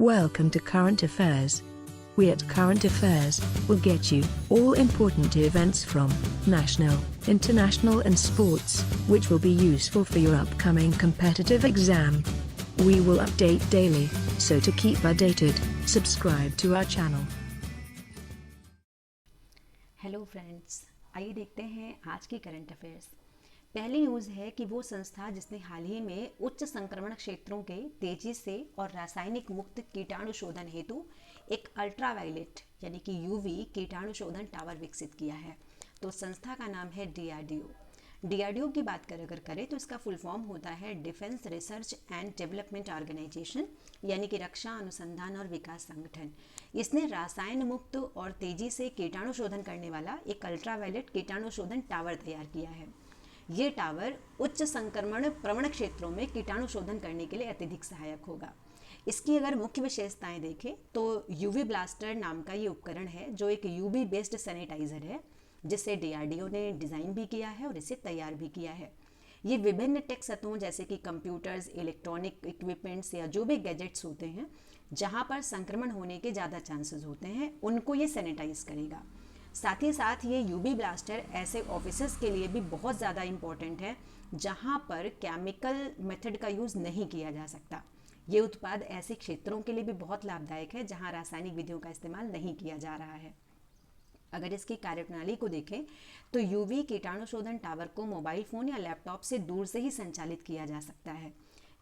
Welcome to Current Affairs. We at Current Affairs will get you all important events from national, international and sports, which will be useful for your upcoming competitive exam. We will update daily, so to keep updated, subscribe to our channel. Hello friends, आइए देखते हैं आज की current affairs. पहली news है कि वो संस्था जिसने हाल ही में उच्च संक्रमण क्षेत्रों के तेजी से और रासायनिक मुक्त कीटाणु शोधन हेतु एक अल्ट्रावायलेट यानी कि यूवी कीटाणु शोधन टावर विकसित किया है। तो संस्था का नाम है DRDO। DRDO की बात अगर करें तो इसका फुल फॉर्म होता है defence research and development organisation, यानी कि रक्षा अनुसंधान और विकास संगठन। इसने रासायन मुक्त और तेजी से कीटाणु शोधन करने वाला एक अल्ट्रावायलेट कीटाणु शोधन टावर तैयार किया है। ये टावर उच्च संक्रमण प्रवण क्षेत्रों में कीटाणु शोधन करने के लिए अत्यधिक सहायक होगा। इसकी अगर मुख्य विशेषताएं देखें तो यूवी ब्लास्टर नाम का ये उपकरण है, जो एक यूवी बेस्ड सैनिटाइजर है, जिसे DRDO ने डिज़ाइन भी किया है और इसे तैयार भी किया है। ये विभिन्न टेक सतहों जैसे कि कंप्यूटर्स, इलेक्ट्रॉनिक इक्विपमेंट्स या जो भी गैजेट्स होते हैं जहाँ पर संक्रमण होने के ज़्यादा चांसेस होते हैं, उनको ये सैनिटाइज करेगा। साथ ही साथ ये यूवी ब्लास्टर ऐसे ऑफिसेस के लिए भी बहुत ज़्यादा इम्पॉर्टेंट है जहाँ पर केमिकल मेथड का यूज़ नहीं किया जा सकता। ये उत्पाद ऐसे क्षेत्रों के लिए भी बहुत लाभदायक है जहाँ रासायनिक विधियों का इस्तेमाल नहीं किया जा रहा है। अगर इसकी कार्यप्रणाली को देखें तो यूवी कीटाणु शोधन टावर को मोबाइल फ़ोन या लैपटॉप से दूर से ही संचालित किया जा सकता है।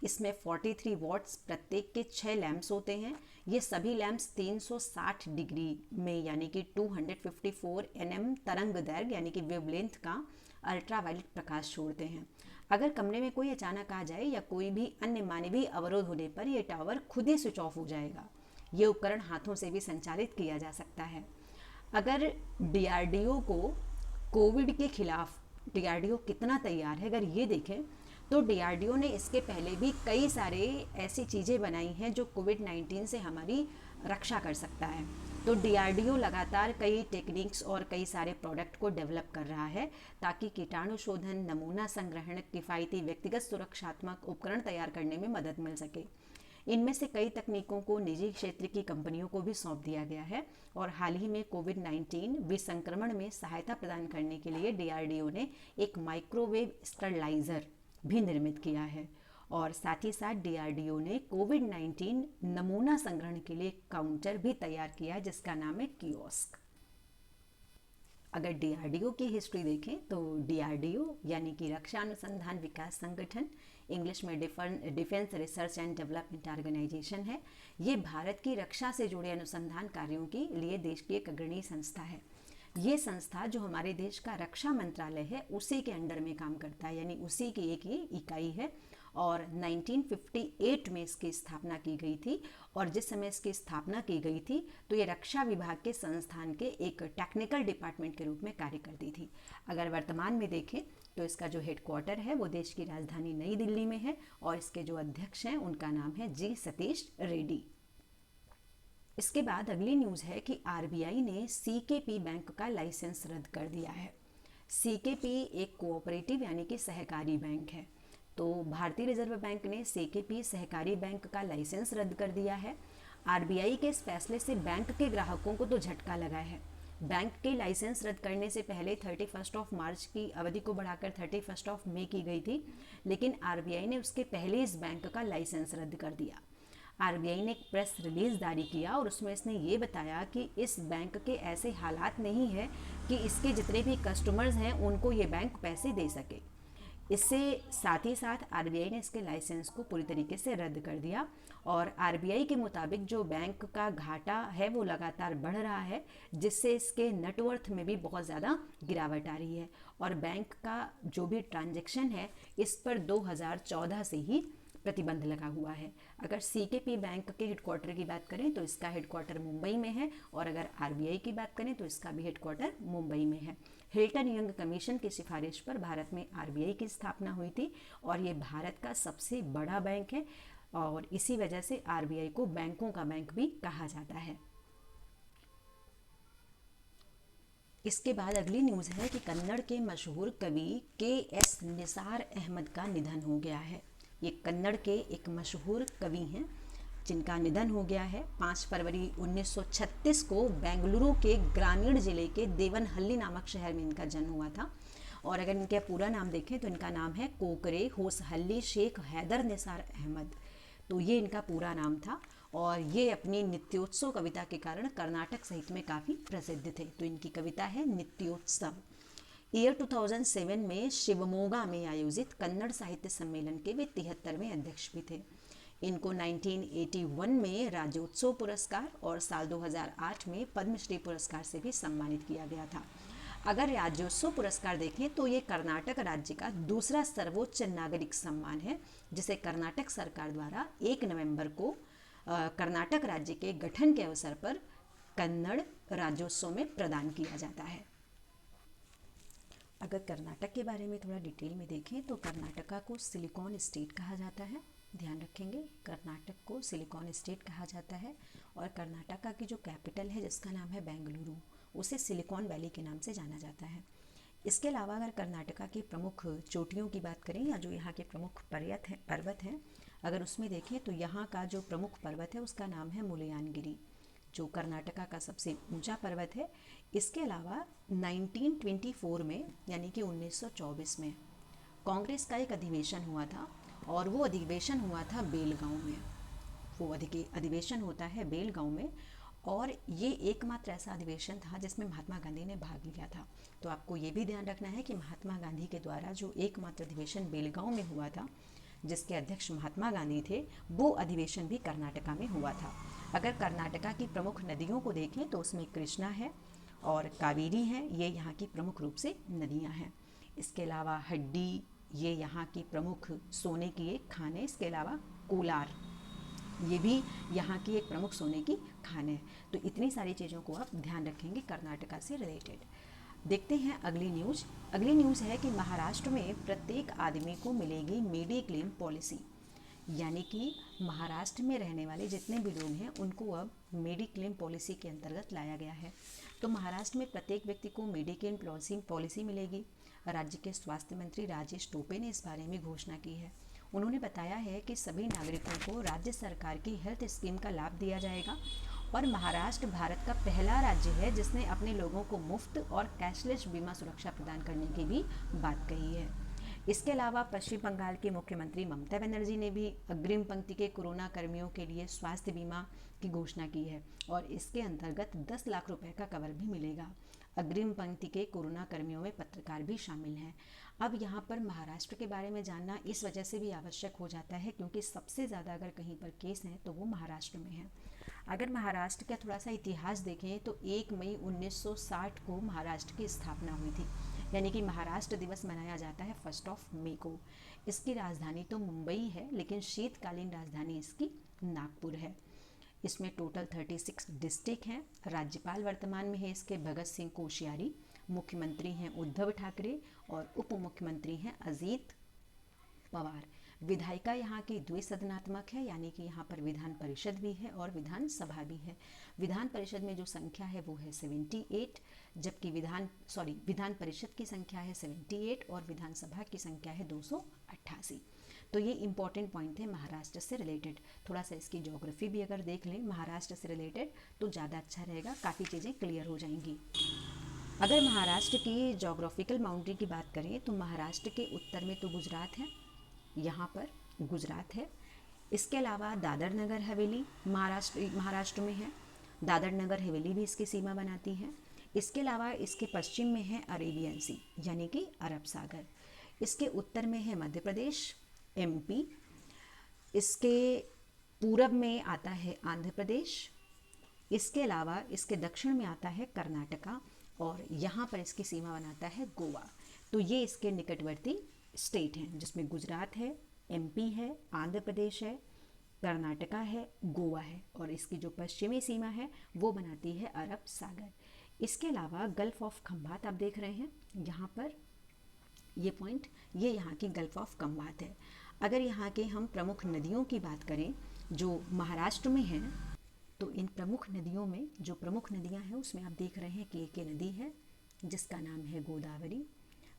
इसमें 43 वॉट्स प्रत्येक के 6 लैंप्स होते हैं। ये सभी लैंप्स 360 डिग्री में यानी कि 254 nm तरंग दैर्घ्य यानी कि वेवलेंथ का अल्ट्रावायलेट प्रकाश छोड़ते हैं। अगर कमरे में कोई अचानक आ जाए या कोई भी अन्य मानवीय अवरोध होने पर यह टावर खुद ही स्विच ऑफ हो जाएगा। ये उपकरण हाथों से भी संचालित किया जा सकता है। अगर DRDO को कोविड के खिलाफ DRDO कितना तैयार है, अगर ये देखें तो DRDO ने इसके पहले भी कई सारे ऐसी चीज़ें बनाई हैं जो कोविड-19 से हमारी रक्षा कर सकता है। तो DRDO लगातार कई टेक्निक्स और कई सारे प्रोडक्ट को डेवलप कर रहा है ताकि कीटाणु शोधन, नमूना संग्रहण, किफ़ायती व्यक्तिगत सुरक्षात्मक उपकरण तैयार करने में मदद मिल सके। इनमें से कई तकनीकों को निजी क्षेत्र की कंपनियों को भी सौंप दिया गया है और हाल ही में कोविड-19 विसंक्रमण में सहायता प्रदान करने के लिए DRDO ने एक माइक्रोवेव स्टरलाइजर भी निर्मित किया है। और साथ ही साथ DRDO ने कोविड-19 नमूना संग्रहण के लिए काउंटर भी तैयार किया है जिसका नाम है कियोस्क। अगर DRDO की हिस्ट्री देखें तो DRDO यानी कि रक्षा अनुसंधान विकास संगठन, इंग्लिश में defence research and development organisation है। ये भारत की रक्षा से जुड़े अनुसंधान कार्यों के लिए देश की एक अग्रणी संस्था है। ये संस्था जो हमारे देश का रक्षा मंत्रालय है उसी के अंडर में काम करता है, यानी उसी की एक ये इकाई है। और 1958 में इसकी स्थापना की गई थी और जिस समय इसकी स्थापना की गई थी तो ये रक्षा विभाग के संस्थान के एक टेक्निकल डिपार्टमेंट के रूप में कार्य करती थी। अगर वर्तमान में देखें तो इसका जो हेडक्वार्टर है वो देश की राजधानी नई दिल्ली में है और इसके जो अध्यक्ष हैं उनका नाम है G सतीश रेड्डी। इसके बाद अगली न्यूज़ है कि RBI ने CKP बैंक का लाइसेंस रद्द कर दिया है। CKP एक कोऑपरेटिव यानी कि सहकारी बैंक है। तो भारतीय रिजर्व बैंक ने CKP सहकारी बैंक का लाइसेंस रद्द कर दिया है। RBI के इस फैसले से बैंक के ग्राहकों को तो झटका लगा है। बैंक के लाइसेंस रद्द करने से पहले 31 मार्च की अवधि को बढ़ाकर 31 मई की गई थी, लेकिन RBI ने उसके पहले इस बैंक का लाइसेंस रद्द कर दिया। RBI ने एक प्रेस रिलीज जारी किया और उसमें इसने ये बताया कि इस बैंक के ऐसे हालात नहीं है कि इसके जितने भी कस्टमर्स हैं उनको ये बैंक पैसे दे सके। इससे साथ ही साथ RBI ने इसके लाइसेंस को पूरी तरीके से रद्द कर दिया और RBI के मुताबिक जो बैंक का घाटा है वो लगातार बढ़ रहा है, जिससे इसके नेटवर्थ में भी बहुत ज़्यादा गिरावट आ रही है और बैंक का जो भी ट्रांजैक्शन है इस पर 2014 से ही प्रतिबंध लगा हुआ है। अगर CKP बैंक के हेडक्वार्टर की बात करें तो इसका हेडक्वार्टर मुंबई में है और अगर RBI की बात करें तो इसका भी हेडक्वार्टर मुंबई में है। हिल्टन यंग कमीशन की सिफारिश पर भारत में RBI की स्थापना हुई थी और ये भारत का सबसे बड़ा बैंक है और इसी वजह से RBI को बैंकों का बैंक भी कहा जाता है। इसके बाद अगली न्यूज़ है कि कन्नड़ के मशहूर कवि KS निसार अहमद का निधन हो गया है। ये कन्नड़ के एक मशहूर कवि हैं जिनका निधन हो गया है। 5 फरवरी 1936 को बेंगलुरु के ग्रामीण जिले के देवनहल्ली नामक शहर में इनका जन्म हुआ था। और अगर इनका पूरा नाम देखें तो इनका नाम है कोकरे होसहल्ली शेख हैदर निसार अहमद। तो ये इनका पूरा नाम था और ये अपनी नित्योत्सव कविता के कारण कर्नाटक साहित्य में काफ़ी प्रसिद्ध थे। तो इनकी कविता है नित्योत्सव। ईयर 2007 में शिवमोगा में आयोजित कन्नड़ साहित्य सम्मेलन के वे 73वें अध्यक्ष भी थे। इनको 1981 में राज्योत्सव पुरस्कार और साल 2008 में पद्मश्री पुरस्कार से भी सम्मानित किया गया था। अगर राज्योत्सव पुरस्कार देखें तो ये कर्नाटक राज्य का दूसरा सर्वोच्च नागरिक सम्मान है, जिसे कर्नाटक सरकार द्वारा 1 नवंबर को कर्नाटक राज्य के गठन के अवसर पर कन्नड़ राज्योत्सव में प्रदान किया जाता है। अगर कर्नाटक के बारे में थोड़ा डिटेल में देखें तो कर्नाटका को सिलिकॉन स्टेट कहा जाता है। ध्यान रखेंगे, कर्नाटक को सिलिकॉन स्टेट कहा जाता है। और कर्नाटका की जो कैपिटल है जिसका नाम है बेंगलुरु, उसे सिलिकॉन वैली के नाम से जाना जाता है। इसके अलावा अगर कर्नाटका की प्रमुख चोटियों की बात करें या जो यहाँ के प्रमुख पर्वत हैं, अगर उसमें देखें तो यहाँ का जो प्रमुख पर्वत है उसका नाम है मुलयानगिरी, जो कर्नाटका का सबसे ऊंचा पर्वत है। इसके अलावा 1924 में यानी कि 1924 में कांग्रेस का एक अधिवेशन हुआ था और वो अधिवेशन हुआ था बेलगांव में। वो अधिवेशन होता है बेलगांव में और ये एकमात्र ऐसा अधिवेशन था जिसमें महात्मा गांधी ने भाग लिया था। तो आपको ये भी ध्यान रखना है कि महात्मा गांधी के द्वारा जो एकमात्र अधिवेशन बेलगांव में हुआ था, जिसके अध्यक्ष महात्मा गांधी थे, वो अधिवेशन भी कर्नाटका में हुआ था। अगर कर्नाटका की प्रमुख नदियों को देखें तो उसमें कृष्णा है और कावेरी है, ये यहाँ की प्रमुख रूप से नदियाँ हैं। इसके अलावा हड्डी, ये यहाँ की प्रमुख सोने की एक खान है। इसके अलावा कोलार, ये भी यहाँ की एक प्रमुख सोने की खान है। तो इतनी सारी चीज़ों को आप ध्यान रखेंगे कर्नाटका से रिलेटेड। देखते हैं अगली न्यूज़। अगली न्यूज़ है कि महाराष्ट्र में प्रत्येक आदमी को मिलेगी मेडिक्लेम पॉलिसी, यानी कि महाराष्ट्र में रहने वाले जितने भी लोग हैं उनको अब मेडिक्लेम पॉलिसी के अंतर्गत लाया गया है। तो महाराष्ट्र में प्रत्येक व्यक्ति को मेडिक्लेम पॉलिसी मिलेगी। राज्य के स्वास्थ्य मंत्री राजेश टोपे ने इस बारे में घोषणा की है। उन्होंने बताया है कि सभी नागरिकों को राज्य सरकार की हेल्थ स्कीम का लाभ दिया जाएगा और महाराष्ट्र भारत का पहला राज्य है जिसने अपने लोगों को मुफ्त और कैशलेस बीमा सुरक्षा प्रदान करने की भी बात कही है। इसके अलावा पश्चिम बंगाल की मुख्यमंत्री ममता बनर्जी ने भी अग्रिम पंक्ति के कोरोना कर्मियों के लिए स्वास्थ्य बीमा की घोषणा की है और इसके अंतर्गत 10 लाख रुपए का कवर भी मिलेगा। अग्रिम पंक्ति के कोरोना कर्मियों में पत्रकार भी शामिल हैं। अब यहाँ पर महाराष्ट्र के बारे में जानना इस वजह से भी आवश्यक हो जाता है क्योंकि सबसे ज़्यादा अगर कहीं पर केस हैं तो वो महाराष्ट्र में है। अगर महाराष्ट्र का थोड़ा सा इतिहास देखें तो 1 मई 1960 को महाराष्ट्र की स्थापना हुई थी, यानी कि महाराष्ट्र दिवस मनाया जाता है 1 मई को। इसकी राजधानी तो मुंबई है, लेकिन शीतकालीन राजधानी इसकी नागपुर है। इसमें टोटल 36 डिस्ट्रिक्ट हैं। राज्यपाल वर्तमान में है इसके भगत सिंह कोश्यारी, मुख्यमंत्री हैं उद्धव ठाकरे और उप मुख्यमंत्री हैं अजीत पवार। विधायिका यहाँ की द्विसदनात्मक है, यानी कि यहाँ पर विधान परिषद भी है और विधानसभा भी है। विधान परिषद में जो संख्या है वो है 78, जबकि विधान परिषद की संख्या है 78 और विधानसभा की संख्या है 288। तो ये इंपॉर्टेंट पॉइंट थे महाराष्ट्र से रिलेटेड। थोड़ा सा इसकी ज्योग्राफी भी अगर देख लें महाराष्ट्र से रिलेटेड तो ज़्यादा अच्छा रहेगा, काफ़ी चीज़ें क्लियर हो जाएंगी। अगर महाराष्ट्र की ज्योग्राफिकल बाउंड्री की बात करें तो महाराष्ट्र के उत्तर में तो गुजरात है, यहाँ पर गुजरात है। इसके अलावा दादर नगर हवेली महाराष्ट्र में है, दादर नगर हवेली भी इसकी सीमा बनाती है। इसके अलावा इसके पश्चिम में है अरेबियन सी, यानी कि अरब सागर। इसके उत्तर में है मध्य प्रदेश, एमपी। इसके पूरब में आता है आंध्र प्रदेश। इसके अलावा इसके दक्षिण में आता है कर्नाटका और यहाँ पर इसकी सीमा बनाता है गोवा। तो ये इसके निकटवर्ती स्टेट हैं जिसमें गुजरात है, एमपी है, आंध्र प्रदेश है, कर्नाटका है, गोवा है और इसकी जो पश्चिमी सीमा है वो बनाती है अरब सागर। इसके अलावा गल्फ ऑफ खंबात आप देख रहे हैं यहाँ पर, ये पॉइंट, ये यहाँ की गल्फ ऑफ खंबात है। अगर यहाँ के हम प्रमुख नदियों की बात करें जो महाराष्ट्र में हैं, तो इन प्रमुख नदियों में जो प्रमुख नदियाँ हैं उसमें आप देख रहे हैं कि एक नदी है जिसका नाम है गोदावरी।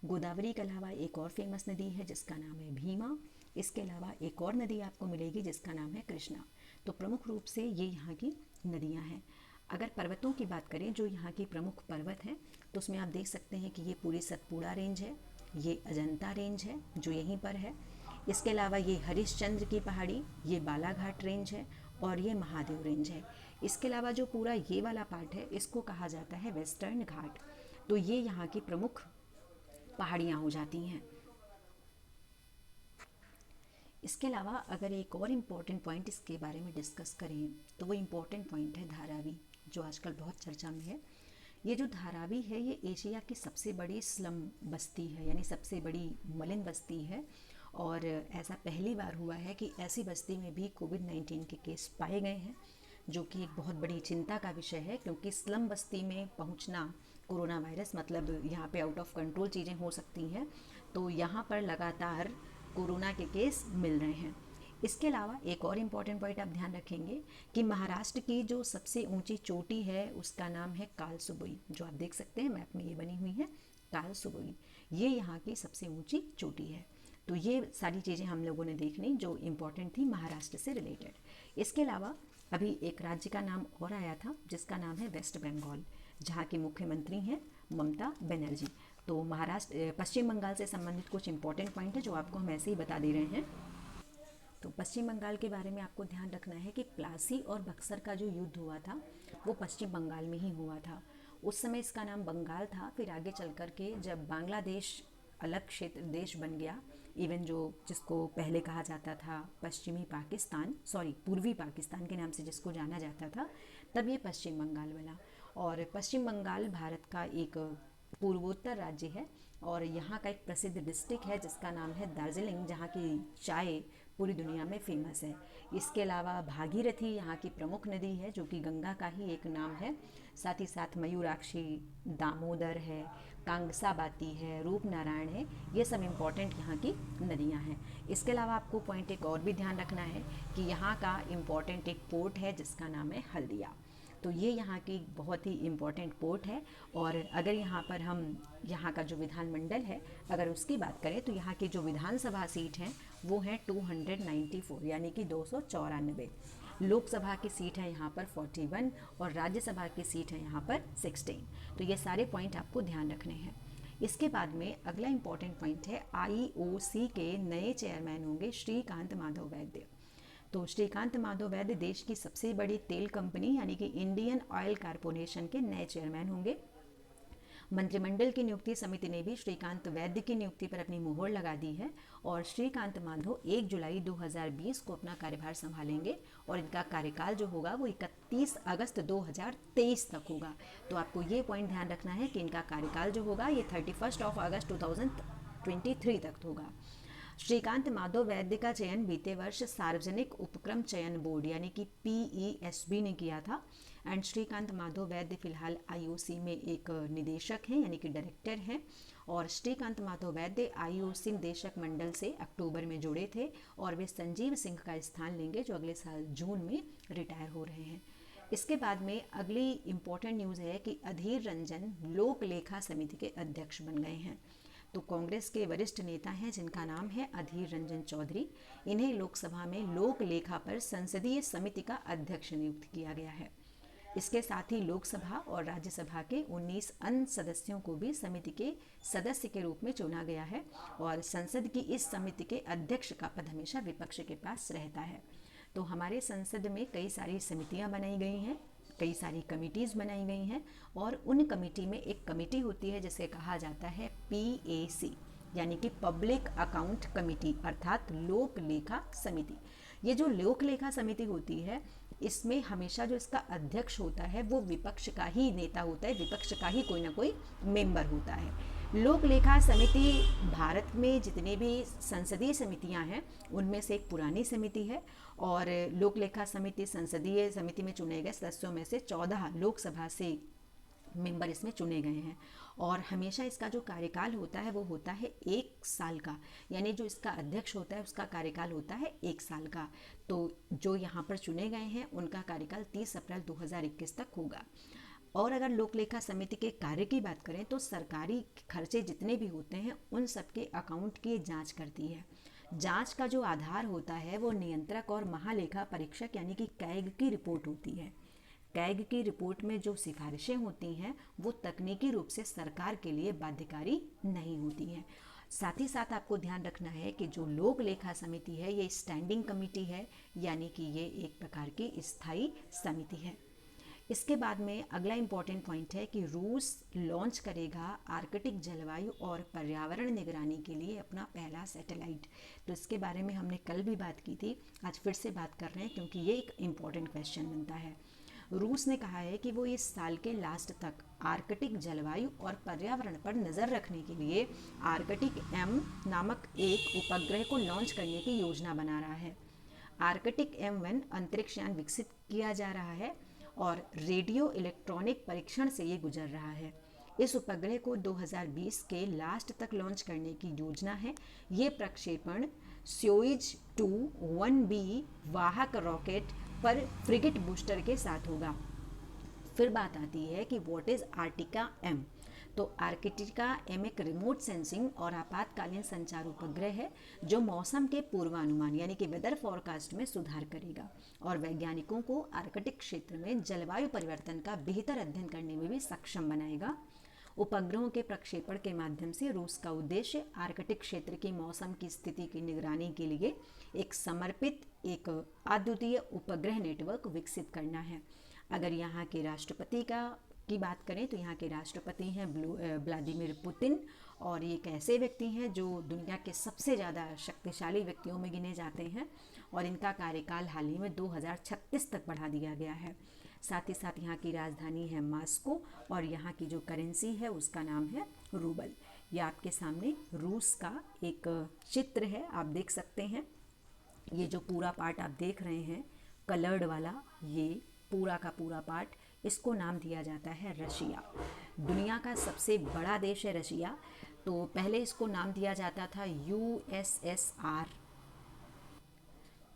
गोदावरी के अलावा एक और फेमस नदी है जिसका नाम है भीमा। इसके अलावा एक और नदी आपको मिलेगी जिसका नाम है कृष्णा। तो प्रमुख रूप से ये यहाँ की नदियाँ हैं। अगर पर्वतों की बात करें, जो यहाँ की प्रमुख पर्वत हैं, तो उसमें आप देख सकते हैं कि ये पूरी सतपुड़ा रेंज है, ये अजंता रेंज है जो यहीं पर है। इसके अलावा ये हरिश्चंद्र की पहाड़ी, ये बालाघाट रेंज है और ये महादेव रेंज है। इसके अलावा जो पूरा ये वाला पार्ट है, इसको कहा जाता है वेस्टर्न घाट। तो ये यहाँ की प्रमुख पहाड़ियाँ हो जाती हैं। इसके अलावा अगर एक और इम्पॉर्टेंट पॉइंट इसके बारे में डिस्कस करें, तो वो इम्पॉर्टेंट पॉइंट है धारावी, जो आजकल बहुत चर्चा में है। ये जो धारावी है, ये एशिया की सबसे बड़ी स्लम बस्ती है, यानी सबसे बड़ी मलिन बस्ती है। और ऐसा पहली बार हुआ है कि ऐसी बस्ती में भी कोविड-19 के केस पाए गए हैं, जो कि एक बहुत बड़ी चिंता का विषय है, क्योंकि स्लम बस्ती में पहुंचना कोरोना वायरस, मतलब यहाँ पे आउट ऑफ कंट्रोल चीज़ें हो सकती हैं। तो यहाँ पर लगातार कोरोना के केस मिल रहे हैं। इसके अलावा एक और इम्पॉर्टेंट पॉइंट आप ध्यान रखेंगे कि महाराष्ट्र की जो सबसे ऊंची चोटी है, उसका नाम है कालसुबुई, जो आप देख सकते हैं मैप में ये बनी हुई है कालसुबुई। ये यहाँ की सबसे ऊंची चोटी है। तो ये सारी चीज़ें हम लोगों ने देखनी जो इम्पॉर्टेंट थी महाराष्ट्र से रिलेटेड। इसके अलावा अभी एक राज्य का नाम और आया था, जिसका नाम है वेस्ट बंगाल, जहाँ की मुख्यमंत्री हैं ममता बनर्जी। तो महाराष्ट्र, पश्चिम बंगाल से संबंधित कुछ इंपॉर्टेंट पॉइंट है जो आपको हम ऐसे ही बता दे रहे हैं। तो पश्चिम बंगाल के बारे में आपको ध्यान रखना है कि प्लासी और बक्सर का जो युद्ध हुआ था, वो पश्चिम बंगाल में ही हुआ था। उस समय इसका नाम बंगाल था, फिर आगे चल कर के जब बांग्लादेश अलग क्षेत्र देश बन गया, इवन जो जिसको पहले कहा जाता था पश्चिमी पाकिस्तान, पूर्वी पाकिस्तान के नाम से जिसको जाना जाता था, तब ये पश्चिम बंगाल बना। और पश्चिम बंगाल भारत का एक पूर्वोत्तर राज्य है और यहाँ का एक प्रसिद्ध डिस्ट्रिक्ट है जिसका नाम है दार्जिलिंग, जहाँ की चाय पूरी दुनिया में फेमस है। इसके अलावा भागीरथी यहाँ की प्रमुख नदी है, जो कि गंगा का ही एक नाम है। साथ ही साथ मयूराक्षी, दामोदर है, कांगसाबाती है, रूपनारायण है, ये सब इम्पॉर्टेंट यहाँ की नदियाँ हैं। इसके अलावा आपको पॉइंट एक और भी ध्यान रखना है कि यहाँ का इम्पॉर्टेंट एक पोर्ट है जिसका नाम है हल्दिया। तो ये यहाँ की बहुत ही इम्पॉर्टेंट पोर्ट है। और अगर यहाँ पर हम यहाँ का जो विधानमंडल है, अगर उसकी बात करें, तो यहाँ की जो विधानसभा सीट हैं वो है 294, यानी कि 294। लोकसभा की सीट है यहाँ पर 41 और राज्यसभा की सीट है यहाँ पर 16। तो ये सारे पॉइंट आपको ध्यान रखने हैं। इसके बाद में अगला इम्पॉर्टेंट पॉइंट है IOC के नए चेयरमैन होंगे श्रीकांत माधव वैद्य। तो श्रीकांत माधव वैद्य देश की सबसे बड़ी तेल कंपनी यानी कि इंडियन ऑयल कॉरपोरेशन के नए चेयरमैन होंगे। मंत्रिमंडल की नियुक्ति समिति ने भी श्रीकांत वैद्य की नियुक्ति पर अपनी मुहर लगा दी है और श्रीकांत माधव 1 जुलाई 2020 को अपना कार्यभार संभालेंगे और इनका कार्यकाल जो होगा वो 31 अगस्त 2023 तक होगा। तो आपको ये पॉइंट ध्यान रखना है कि इनका कार्यकाल जो होगा ये 31 अगस्त 2023 तक होगा। श्रीकांत माधव वैद्य का चयन बीते वर्ष सार्वजनिक उपक्रम चयन बोर्ड यानी कि PESB ने किया था। एंड श्रीकांत माधव वैद्य फिलहाल IOC में एक निदेशक हैं यानी कि डायरेक्टर हैं। और श्रीकांत माधव वैद्य IOC निदेशक मंडल से अक्टूबर में जुड़े थे और वे संजीव सिंह का स्थान लेंगे जो अगले साल जून में रिटायर हो रहे हैं। इसके बाद में अगली इम्पोर्टेंट न्यूज़ है कि अधीर रंजन लोक लेखा समिति के अध्यक्ष बन गए हैं। तो कांग्रेस के वरिष्ठ नेता हैं जिनका नाम है अधीर रंजन चौधरी। इन्हें लोकसभा में लोक लेखा पर संसदीय समिति का अध्यक्ष नियुक्त किया गया है। इसके साथ ही लोकसभा और राज्यसभा के 19 अन्य सदस्यों को भी समिति के सदस्य के रूप में चुना गया है और संसद की इस समिति के अध्यक्ष का पद हमेशा विपक्ष के पास रहता है। तो हमारे संसद में कई सारी समितियां बनाई गई हैं, कई सारी कमिटीज़ बनाई गई हैं और उन कमेटी में एक कमेटी होती है जिसे कहा जाता है PAC यानी कि पब्लिक अकाउंट कमेटी अर्थात लोक लेखा समिति। ये जो लोक लेखा समिति होती है इसमें हमेशा जो इसका अध्यक्ष होता है वो विपक्ष का ही नेता होता है, विपक्ष का ही कोई ना कोई मेंबर होता है। लोक लेखा समिति भारत में जितने भी संसदीय समितियां हैं उनमें से एक पुरानी समिति है और लोक लेखा समिति संसदीय समिति में चुने गए सदस्यों में से 14 लोकसभा से मेंबर इसमें चुने गए हैं और हमेशा इसका जो कार्यकाल होता है वो होता है 1 साल का, यानी जो इसका अध्यक्ष होता है उसका कार्यकाल होता है 1 साल का। तो जो यहाँ पर चुने गए हैं उनका कार्यकाल 30 अप्रैल 2021 तक होगा। और अगर लोक लेखा समिति के कार्य की बात करें तो सरकारी खर्चे जितने भी होते हैं उन सब के अकाउंट की जांच करती है। जांच का जो आधार होता है वो नियंत्रक और महालेखा परीक्षक यानी कि कैग की रिपोर्ट होती है। कैग की रिपोर्ट में जो सिफारिशें होती हैं वो तकनीकी रूप से सरकार के लिए बाध्यकारी नहीं होती हैं। साथ ही साथ आपको ध्यान रखना है कि जो लोक लेखा समिति है ये स्टैंडिंग कमेटी है, यानी कि ये एक प्रकार की स्थायी समिति है। इसके बाद में अगला इम्पॉर्टेंट पॉइंट है कि रूस लॉन्च करेगा आर्कटिक जलवायु और पर्यावरण निगरानी के लिए अपना पहला सैटेलाइट। तो इसके बारे में हमने कल भी बात की थी, आज फिर से बात कर रहे हैं क्योंकि ये एक इम्पॉर्टेंट क्वेश्चन बनता है। रूस ने कहा है कि वो इस साल के लास्ट तक आर्कटिक जलवायु और पर्यावरण पर नज़र रखने के लिए आर्कटिक एम नामक एक उपग्रह को लॉन्च करने की योजना बना रहा है। आर्कटिक M1 अंतरिक्ष यान विकसित किया जा रहा है और रेडियो इलेक्ट्रॉनिक परीक्षण से ये गुजर रहा है। इस उपग्रह को 2020 के लास्ट तक लॉन्च करने की योजना है। ये प्रक्षेपण स्योइज 2 1B वाहक रॉकेट पर फ्रिगेट बूस्टर के साथ होगा। फिर बात आती है कि व्हाट इज आर्टिका एम। तो आर्कटिका एम एक रिमोट सेंसिंग और आपातकालीन संचार उपग्रह है जो मौसम के पूर्वानुमान यानी कि वेदर फॉरकास्ट में सुधार करेगा और वैज्ञानिकों को आर्कटिक क्षेत्र में जलवायु परिवर्तन का बेहतर अध्ययन करने में भी सक्षम बनाएगा। उपग्रहों के प्रक्षेपण के माध्यम से रूस का उद्देश्य आर्कटिक क्षेत्र की मौसम की स्थिति की निगरानी के लिए एक समर्पित एक अद्वितीय उपग्रह नेटवर्क विकसित करना है। अगर यहाँ के राष्ट्रपति की बात करें तो यहाँ के राष्ट्रपति हैं व्लादिमीर पुतिन और ये एक ऐसे व्यक्ति हैं जो दुनिया के सबसे ज़्यादा शक्तिशाली व्यक्तियों में गिने जाते हैं और इनका कार्यकाल हाल ही में 2036 तक बढ़ा दिया गया है। साथ ही साथ यहाँ की राजधानी है मॉस्को और यहाँ की जो करेंसी है उसका नाम है रूबल। ये आपके सामने रूस का एक चित्र है, आप देख सकते हैं। ये जो पूरा पार्ट आप देख रहे हैं कलर्ड वाला, ये पूरा का पूरा पार्ट, इसको नाम दिया जाता है रशिया। दुनिया का सबसे बड़ा देश है रशिया। तो पहले इसको नाम दिया जाता था USSR,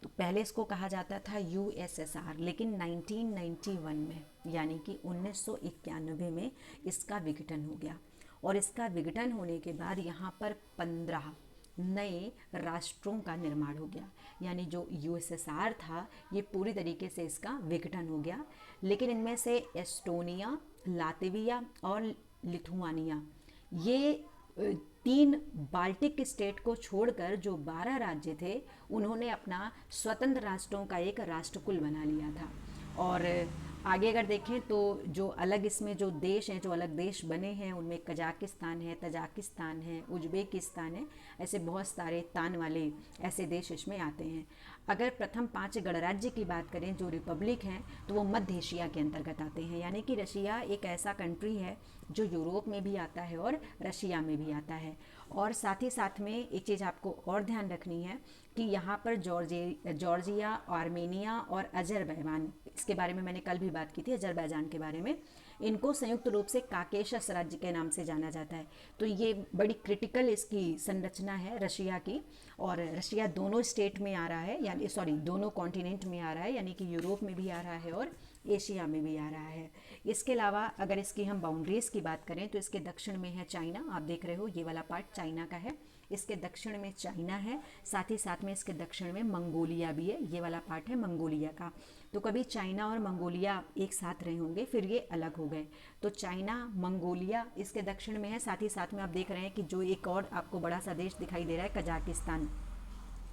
तो पहले इसको कहा जाता था USSR, लेकिन 1991 में यानी कि 1991 में इसका विघटन हो गया और इसका विघटन होने के बाद यहाँ पर 15 नए राष्ट्रों का निर्माण हो गया। यानी जो USSR था ये पूरी तरीके से इसका विघटन हो गया, लेकिन इनमें से एस्टोनिया, लातविया और लिथुआनिया ये 3 बाल्टिक स्टेट को छोड़कर जो 12 राज्य थे उन्होंने अपना स्वतंत्र राष्ट्रों का एक राष्ट्रकुल बना लिया था। और आगे अगर देखें तो जो अलग इसमें जो देश हैं, जो अलग देश बने हैं उनमें कजाकिस्तान है, तजाकिस्तान है, उज्बेकिस्तान है, ऐसे बहुत सारे तान वाले ऐसे देश इसमें आते हैं। अगर प्रथम 5 गणराज्य की बात करें जो रिपब्लिक हैं तो वो मध्य एशिया के अंतर्गत आते हैं। यानी कि रशिया एक ऐसा कंट्री है जो यूरोप में भी आता है और रशिया में भी आता है। और साथ ही साथ में एक चीज़ आपको और ध्यान रखनी है कि यहाँ पर जॉर्जिया, आर्मेनिया और अजरबैजान, इसके बारे में मैंने कल भी बात की थी अजरबैजान के बारे में, इनको संयुक्त रूप से काकेशस राज्य के नाम से जाना जाता है। तो ये बड़ी क्रिटिकल इसकी संरचना है रशिया की। और रशिया दोनों स्टेट में आ रहा है, यानी दोनों कॉन्टिनेंट में आ रहा है, यानी कि यूरोप में भी आ रहा है और एशिया में भी आ रहा है। इसके अलावा अगर इसकी हम बाउंड्रीज़ की बात करें तो इसके दक्षिण में है चाइना, आप देख रहे हो ये वाला पार्ट चाइना का है, इसके दक्षिण में चाइना है, साथ ही साथ में इसके दक्षिण में मंगोलिया भी है, ये वाला पार्ट है मंगोलिया का। तो कभी चाइना और मंगोलिया एक साथ रहे होंगे, फिर ये अलग हो गए। तो चाइना, मंगोलिया इसके दक्षिण में है। साथ ही साथ में आप देख रहे हैं कि जो एक और आपको बड़ा सा देश दिखाई दे रहा है कजाकिस्तान,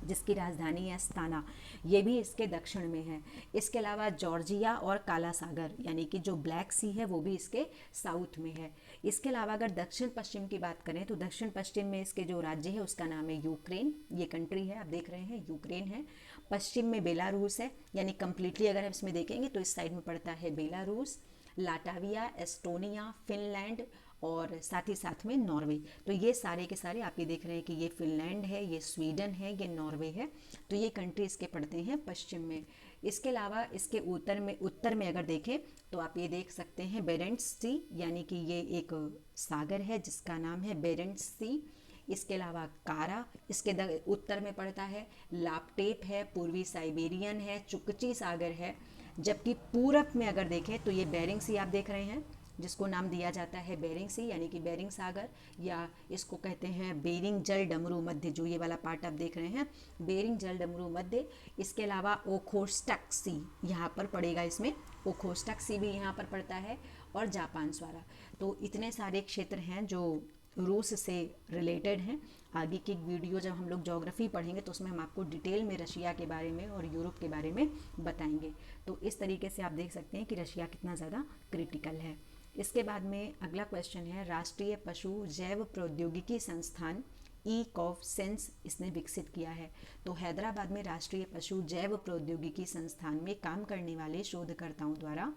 जिसकी राजधानी है अस्ताना, ये भी इसके दक्षिण में है। इसके अलावा जॉर्जिया और काला सागर यानी कि जो ब्लैक सी है वो भी इसके साउथ में है। इसके अलावा अगर दक्षिण पश्चिम की बात करें तो दक्षिण पश्चिम में इसके जो राज्य है उसका नाम है यूक्रेन, ये कंट्री है, आप देख रहे हैं यूक्रेन है। पश्चिम में बेलारूस है, यानी कम्प्लीटली अगर हम इसमें देखेंगे तो इस साइड में पड़ता है बेलारूस, लाटाविया, एस्टोनिया, फिनलैंड और साथ ही साथ में नॉर्वे। तो ये सारे के सारे आप ये देख रहे हैं कि ये फिनलैंड है, ये स्वीडन है, ये नॉर्वे है। तो ये कंट्री इसके पड़ते हैं पश्चिम में। इसके अलावा इसके उत्तर में अगर देखें तो आप ये देख सकते हैं बेरेंट्स सी, यानी कि ये एक सागर है जिसका नाम है बेरेंट्स सी। इसके अलावा कारा इसके उत्तर में पड़ता है, लापटेप है, पूर्वी साइबेरियन है, चुकची सागर है। जबकि पूरब में अगर देखें तो ये बेरिंग सी आप देख रहे हैं, जिसको नाम दिया जाता है बेरिंग सी यानी कि बेरिंग सागर, या इसको कहते हैं बेरिंग जल डमरू मध्य, जो ये वाला पार्ट आप देख रहे हैं बेरिंग जल डमरू मध्य। इसके अलावा ओखोस्टक सी यहाँ पर पड़ेगा, इसमें ओखोस्टक सी भी यहाँ पर पड़ता है, और जापान स्वारा। तो इतने सारे क्षेत्र हैं जो रूस से रिलेटेड हैं। आगे की वीडियो जब हम लोग ज्योग्राफी पढ़ेंगे तो उसमें हम आपको डिटेल में रशिया के बारे में और यूरोप के बारे में बताएंगे। तो इस तरीके से आप देख सकते हैं कि रशिया कितना ज़्यादा क्रिटिकल है। इसके बाद में अगला क्वेश्चन है, राष्ट्रीय पशु जैव प्रौद्योगिकी संस्थान ई-कॉव-सेंस इसने विकसित किया है। तो हैदराबाद में राष्ट्रीय पशु जैव प्रौद्योगिकी संस्थान में काम करने वाले शोधकर्ताओं द्वारा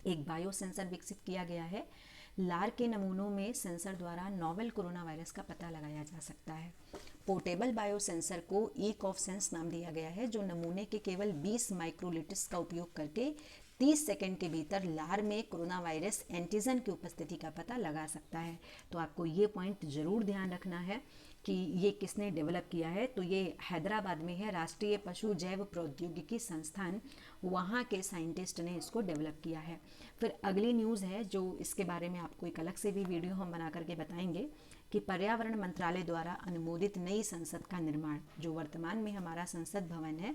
एक बायो सेंसर विकसित किया गया है। लार के नमूनों में सेंसर द्वारा नोवेल कोरोना वायरस का पता लगाया जा सकता है। पोर्टेबल बायो सेंसर को ई-कॉव-सेंस नाम दिया गया है, जो नमूने के केवल 20 माइक्रोलिट्स का उपयोग करके 30 सेकंड के भीतर लार में कोरोना वायरस एंटीजन की उपस्थिति का पता लगा सकता है। तो आपको ये पॉइंट ज़रूर ध्यान रखना है कि ये किसने डेवलप किया है। तो ये हैदराबाद में है, राष्ट्रीय पशु जैव प्रौद्योगिकी संस्थान, वहाँ के साइंटिस्ट ने इसको डेवलप किया है। फिर अगली न्यूज़ है जो इसके बारे में आपको एक अलग से भी वीडियो हम बना करके बताएंगे कि पर्यावरण मंत्रालय द्वारा अनुमोदित नई संसद का निर्माण, जो वर्तमान में हमारा संसद भवन है,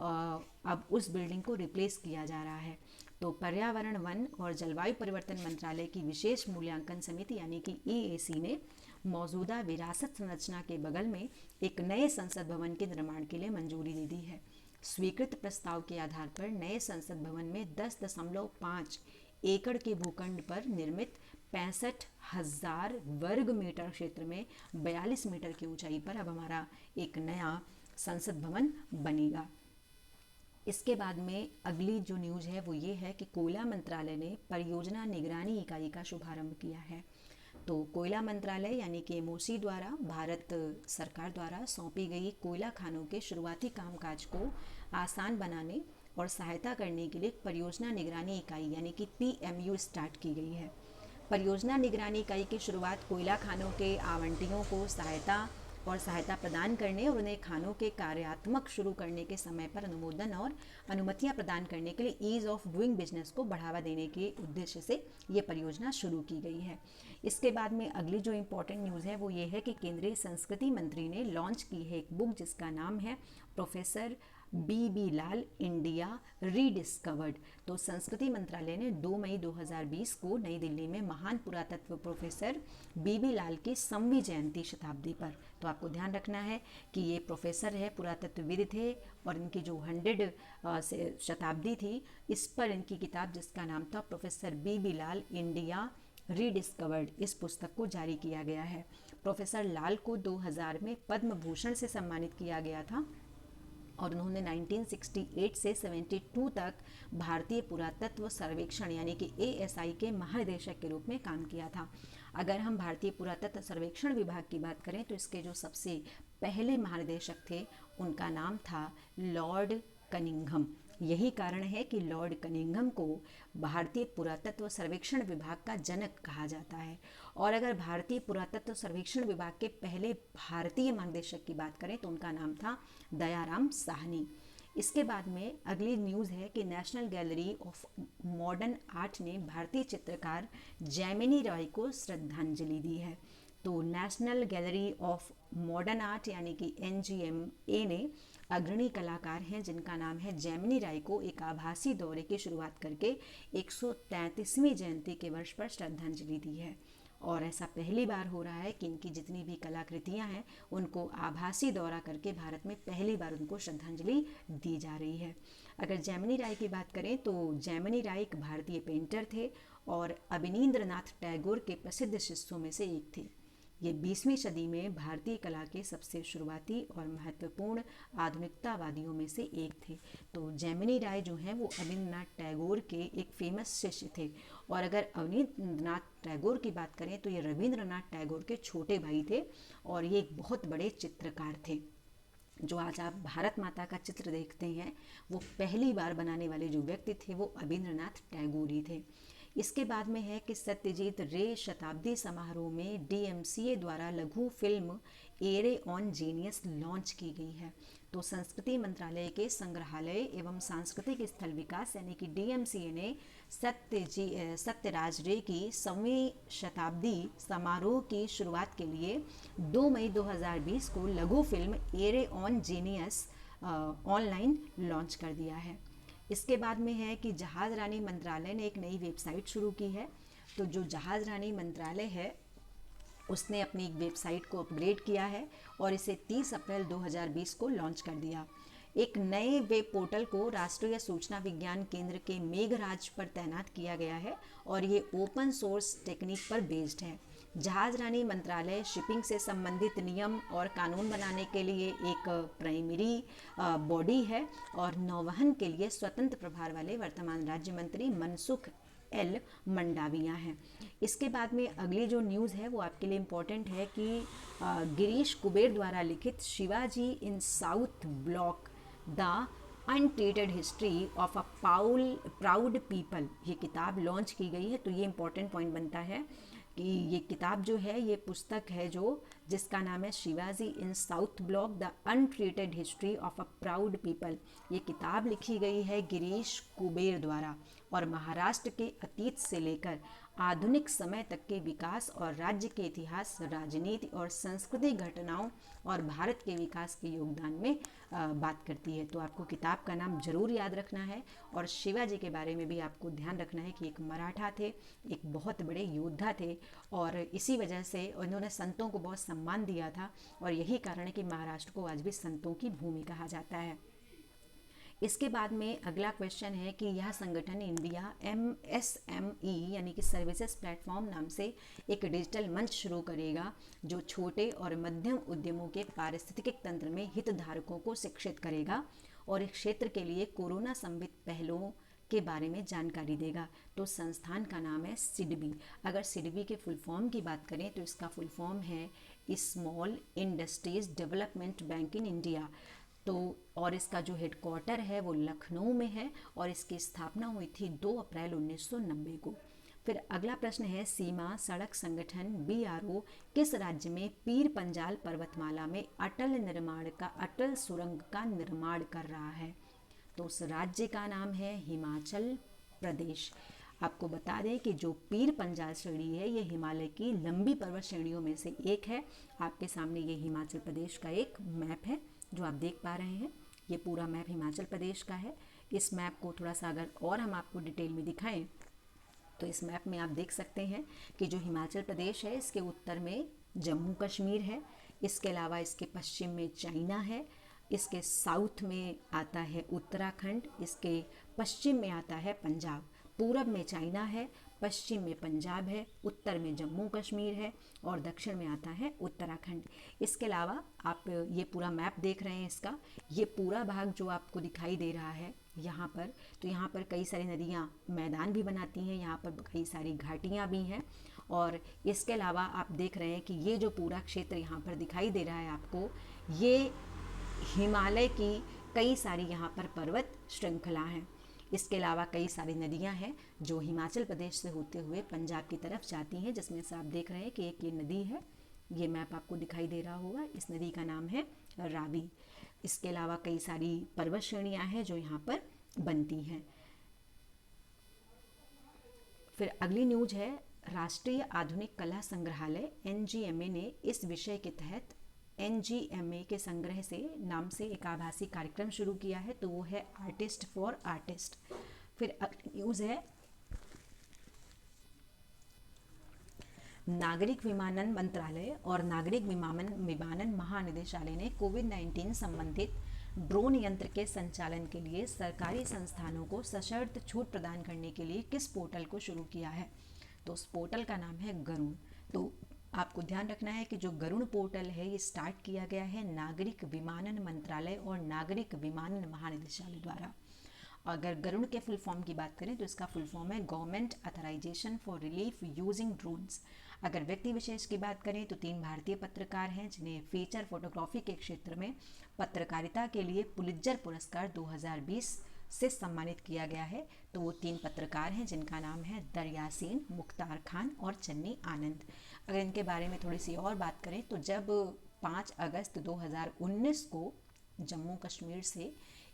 अब उस बिल्डिंग को रिप्लेस किया जा रहा है। तो पर्यावरण, वन और जलवायु परिवर्तन मंत्रालय की विशेष मूल्यांकन समिति यानी कि EAC ने मौजूदा विरासत संरचना के बगल में एक नए संसद भवन के निर्माण के लिए मंजूरी दे दी है। स्वीकृत प्रस्ताव के आधार पर नए संसद भवन में 10.5 एकड़ के भूखंड पर निर्मित 65,000 वर्ग मीटर क्षेत्र में 42 मीटर की ऊंचाई पर अब हमारा एक नया संसद भवन बनेगा। इसके बाद में अगली जो न्यूज़ है वो ये है कि कोयला मंत्रालय ने परियोजना निगरानी इकाई का शुभारंभ किया है। तो कोयला मंत्रालय यानी कि MOC द्वारा भारत सरकार द्वारा सौंपी गई कोयला खानों के शुरुआती कामकाज को आसान बनाने और सहायता करने के लिए परियोजना निगरानी इकाई यानी कि PMU स्टार्ट की गई है। परियोजना निगरानी इकाई की शुरुआत कोयला खानों के आवंटियों को सहायता प्रदान करने और उन्हें खानों के कार्यात्मक शुरू करने के समय पर अनुमोदन और अनुमतियां प्रदान करने के लिए ईज ऑफ डूइंग बिजनेस को बढ़ावा देने के उद्देश्य से ये परियोजना शुरू की गई है। इसके बाद में अगली जो इम्पोर्टेंट न्यूज़ है वो ये है कि केंद्रीय संस्कृति मंत्री ने लॉन्च की है एक बुक जिसका नाम है प्रोफेसर BB लाल इंडिया रीडिस्कवर्ड। तो संस्कृति मंत्रालय ने 2 मई 2020 को नई दिल्ली में महान पुरातत्व प्रोफेसर BB लाल की 100वीं जयंती शताब्दी पर, तो आपको ध्यान रखना है कि ये प्रोफेसर है, पुरातत्वविद थे, और इनकी जो 100 शताब्दी थी इस पर इनकी किताब जिसका नाम था प्रोफेसर BB लाल इंडिया रीडिस्कवर्ड, इस पुस्तक को जारी किया गया है। प्रोफेसर लाल को 2000 में पद्म भूषण से सम्मानित किया गया था और उन्होंने 1968 से 72 तक भारतीय पुरातत्व सर्वेक्षण यानी कि ASI के महानिदेशक के रूप में काम किया था। अगर हम भारतीय पुरातत्व सर्वेक्षण विभाग की बात करें तो इसके जो सबसे पहले महानिदेशक थे उनका नाम था लॉर्ड कनिंघम। यही कारण है कि लॉर्ड कनिंघम को भारतीय पुरातत्व सर्वेक्षण विभाग का जनक कहा जाता है। और अगर भारतीय पुरातत्व सर्वेक्षण विभाग के पहले भारतीय महानिदेशक की बात करें तो उनका नाम था दयाराम साहनी। इसके बाद में अगली न्यूज़ है कि national gallery of modern art ने भारतीय चित्रकार जैमिनी रॉय को श्रद्धांजलि दी है। तो national gallery of modern art यानी कि NGMA ने अग्रणी कलाकार हैं जिनका नाम है जैमिनी राय को एक आभासी दौरे की शुरुआत करके 133वीं जयंती के वर्ष पर श्रद्धांजलि दी है। और ऐसा पहली बार हो रहा है कि इनकी जितनी भी कलाकृतियां हैं उनको आभासी दौरा करके भारत में पहली बार उनको श्रद्धांजलि दी जा रही है। अगर जैमिनी राय की बात करें तो जैमिनी राय एक भारतीय पेंटर थे और अवनींद्रनाथ टैगोर के प्रसिद्ध शिष्यों में से एक थे। ये 20वीं सदी में भारतीय कला के सबसे शुरुआती और महत्वपूर्ण आधुनिकतावादियों में से एक थे। तो जैमिनी राय जो हैं वो अवनींद्रनाथ टैगोर के एक फेमस शिष्य थे। और अगर अवनींद्रनाथ टैगोर की बात करें तो ये रविंद्रनाथ टैगोर के छोटे भाई थे और ये एक बहुत बड़े चित्रकार थे। जो आज आप भारत माता का चित्र देखते हैं वो पहली बार बनाने वाले जो व्यक्ति थे वो अवनींद्रनाथ टैगोर ही थे। इसके बाद में है कि सत्यजीत रे शताब्दी समारोह में DMCA द्वारा लघु film array on genius launch की गई है। तो संस्कृति मंत्रालय के संग्रहालय एवं सांस्कृतिक स्थल विकास यानी कि डीएमसीए ने सत्यराज रे की 100वीं शताब्दी समारोह की शुरुआत के लिए 2 मई 2020 को लघु film array on genius online launch कर दिया है। इसके बाद में है कि जहाज रानी मंत्रालय ने एक नई वेबसाइट शुरू की है। तो जो जहाज रानी मंत्रालय है उसने अपनी वेबसाइट को अपग्रेड किया है और इसे 30 अप्रैल 2020 को लॉन्च कर दिया। एक नए वेब पोर्टल को राष्ट्रीय सूचना विज्ञान केंद्र के मेघराज पर तैनात किया गया है और ये ओपन सोर्स टेक्निक पर बेस्ड है। जहाज रानी मंत्रालय शिपिंग से संबंधित नियम और कानून बनाने के लिए एक प्राइमरी बॉडी है और नौवहन के लिए स्वतंत्र प्रभार वाले वर्तमान राज्य मंत्री मनसुख एल मंडाविया हैं। इसके बाद में अगली जो न्यूज़ है वो आपके लिए इम्पोर्टेंट है कि गिरीश कुबेर द्वारा लिखित Shivaji in South Block the untreated history of a proud people, ये किताब लॉन्च की गई है। तो ये इम्पोर्टेंट पॉइंट बनता है कि ये किताब जो है ये पुस्तक है जिसका नाम है Shivaji in South Block the untreated history of a proud people. ये किताब लिखी गई है गिरीश कुबेर द्वारा और महाराष्ट्र के अतीत से लेकर आधुनिक समय तक के विकास और राज्य के इतिहास, राजनीति और सांस्कृतिक घटनाओं और भारत के विकास के योगदान में बात करती है। तो आपको किताब का नाम जरूर याद रखना है और शिवाजी के बारे में भी आपको ध्यान रखना है कि एक मराठा थे, एक बहुत बड़े योद्धा थे और इसी वजह से उन्होंने संतों को बहुत सम्मान दिया था और यही कारण है कि महाराष्ट्र को आज भी संतों की भूमि कहा जाता है। इसके बाद में अगला क्वेश्चन है कि यह संगठन इंडिया MSME यानी कि सर्विसेज प्लेटफॉर्म नाम से एक डिजिटल मंच शुरू करेगा जो छोटे और मध्यम उद्यमों के पारिस्थितिक तंत्र में हितधारकों को शिक्षित करेगा और इस क्षेत्र के लिए कोरोना संबित पहलुओं के बारे में जानकारी देगा। तो संस्थान का नाम है सिडबी। अगर सिडबी के फुल फॉर्म की बात करें तो इसका फुल फॉर्म है small industries development bank in India. तो और इसका जो हेडक्वार्टर है वो लखनऊ में है और इसकी स्थापना हुई थी 2 अप्रैल 1990 को। फिर अगला प्रश्न है सीमा सड़क संगठन BRO किस राज्य में पीर पंजाल पर्वतमाला में अटल सुरंग का निर्माण कर रहा है? तो उस राज्य का नाम है हिमाचल प्रदेश। आपको बता दें कि जो पीर पंजाल श्रेणी है ये हिमालय की लंबी पर्वत श्रेणियों में से एक है। आपके सामने ये हिमाचल प्रदेश का एक मैप है जो आप देख पा रहे हैं। ये पूरा मैप हिमाचल प्रदेश का है। इस मैप को थोड़ा सा अगर और हम आपको डिटेल में दिखाएं तो इस मैप में आप देख सकते हैं कि जो हिमाचल प्रदेश है इसके उत्तर में जम्मू कश्मीर है, इसके अलावा इसके पश्चिम में चाइना है, इसके साउथ में आता है उत्तराखंड, इसके पश्चिम में आता है पंजाब, पूरब में चाइना है, पश्चिम में पंजाब है, उत्तर में जम्मू कश्मीर है और दक्षिण में आता है उत्तराखंड। इसके अलावा आप ये पूरा मैप देख रहे हैं इसका, ये पूरा भाग जो आपको दिखाई दे रहा है यहाँ पर, तो यहाँ पर कई सारी नदियाँ मैदान भी बनाती हैं, यहाँ पर कई सारी घाटियाँ भी हैं और इसके अलावा आप देख रहे हैं कि ये जो पूरा क्षेत्र यहाँ पर दिखाई दे रहा है आपको, ये हिमालय की कई सारी यहाँ पर पर्वत श्रृंखला हैं। इसके अलावा कई सारी नदियां हैं जो हिमाचल प्रदेश से होते हुए पंजाब की तरफ जाती हैं, जिसमें से आप देख रहे हैं कि एक ये नदी है, ये मैप आपको दिखाई दे रहा होगा, इस नदी का नाम है रावी। इसके अलावा कई सारी पर्वत श्रेणियां हैं जो यहाँ पर बनती हैं। फिर अगली न्यूज है राष्ट्रीय आधुनिक कला संग्रहालय NGMA ने इस विषय के तहत NGMA के संग्रह से नाम से एक आभासी कार्यक्रम शुरू किया है, तो वो है आर्टिस्ट फॉर आर्टिस्ट। फिर न्यूज़ है नागरिक विमानन मंत्रालय और नागरिक विमानन महानिदेशालय ने कोविड-19 संबंधित ड्रोन यंत्र के संचालन के लिए सरकारी संस्थानों को सशर्त छूट प्रदान करने के लिए किस पोर्टल को शुरू किया है? तो उस पोर्टल का नाम है गरुड़। तो आपको ध्यान रखना है कि जो गरुड़ पोर्टल है ये स्टार्ट किया गया है नागरिक विमानन मंत्रालय और नागरिक विमानन महानिदेशालय द्वारा। अगर गरुड़ के फुल फॉर्म की बात करें तो इसका फुल फॉर्म है government authorisation for relief using drones. अगर व्यक्ति विशेष की बात करें तो 3 भारतीय पत्रकार हैं जिन्हें फीचर फोटोग्राफी के क्षेत्र में पत्रकारिता के लिए पुलित्जर पुरस्कार 2020 से सम्मानित किया गया है। तो वो 3 पत्रकार हैं जिनका नाम है दरयासीन, मुख्तार खान और चन्नी आनंद। अगर इनके बारे में थोड़ी सी और बात करें तो जब 5 अगस्त 2019 को जम्मू कश्मीर से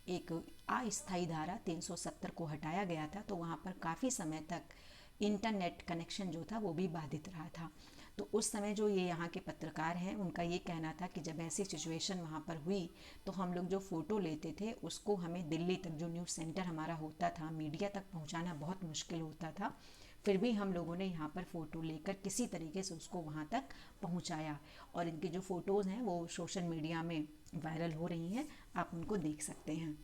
एक अस्थायी धारा 370 को हटाया गया था, तो वहाँ पर काफ़ी समय तक इंटरनेट कनेक्शन जो था वो भी बाधित रहा था। तो उस समय जो ये यहाँ के पत्रकार हैं, उनका ये कहना था कि जब ऐसी सिचुएशन वहाँ पर हुई तो हम लोग जो फ़ोटो लेते थे उसको हमें दिल्ली तक, जो न्यूज़ सेंटर हमारा होता था, मीडिया तक पहुँचाना बहुत मुश्किल होता था। फिर भी हम लोगों ने यहाँ पर फ़ोटो लेकर किसी तरीके से उसको वहाँ तक पहुँचाया, और इनकी जो फ़ोटोज़ हैं वो सोशल मीडिया में वायरल हो रही हैं, आप उनको देख सकते हैं।